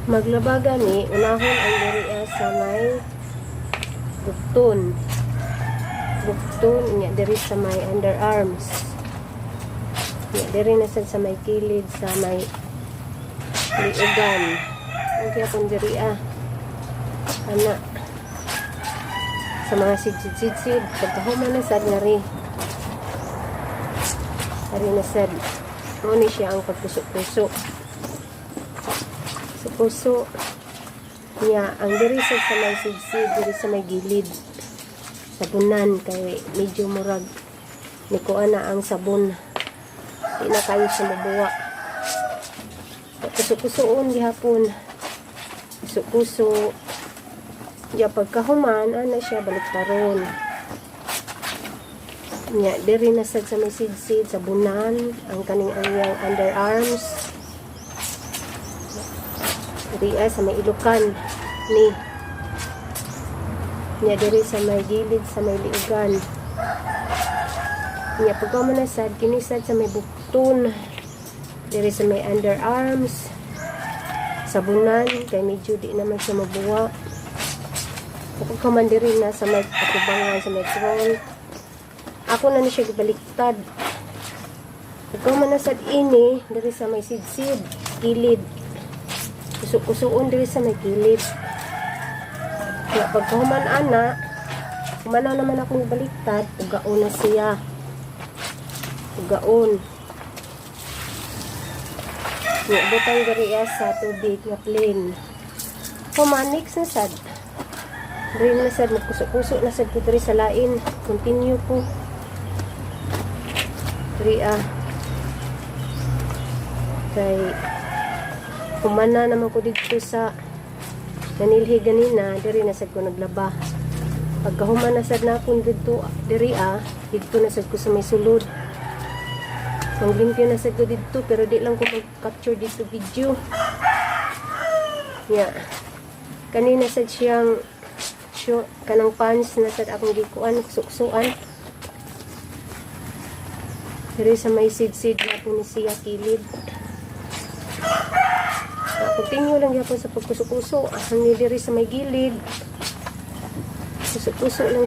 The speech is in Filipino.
Maglaba gani, unahon ang diri sa may bukton. Bukton niya diri sa may underarms. Niya diri na sad sa may kilid sa may liugan. Ang kaya kung diri ana sa mga sidsid pagkahuman na sad nga ri. Ari na sad. Muna siya ang pagpuso-puso. Sa puso niya, ang diri sa may sidsid, diri sa may gilid. Sabunan, kay medyo murag nikuha na ang sabon. Di na kayo siya mabuwa. Puso-pusoon gihapon. Puso-puso. Diya pagkahuman, ana siya baliktaron. Nya diri na sad sa may sidsid, sabunan ang kaning ang underarms. Diri sa may ilukan ni. Nya diri sa may gilid sa may liugan. Nya pagka man sad kini sad sa may bukton. Diri sa may underarms. Sabunan kay medyo di naman siya mabuwa. Pagka man diri na sa may atubangan sa may front. Ako na siya gibaliktad. Ikaw man nasad ini, diri sa may sidsid, gilid. Kusuk-kusuon diri sa may gilid. Kaya pagkahuman ana, humana naman akong gibaliktad, ugaon na siya. Ugaon. Kaya butang diri sa tubig na plain. Humanix na sad. Diri na sad, magkusuk-kusuk na sad ko diri sa lain. Continue ko. Kay humana naman ko dito sa nanilhi ganina, diri na sad ko naglaba. Pagka humana sad na akong dito diri dito na sad ko sa may sulod. Ang limpyo na sad ko dito, pero di lang ko mag-capture dito video. Yeah. Kanina sad siyang kanang pants na sad akong gikuan, kusuksuan. Diri sa may sidsid na po ni siya kilid. Continue lang yapon sa pagkuso-kuso. Ang diri sa may gilid. Kuso-kuso lang.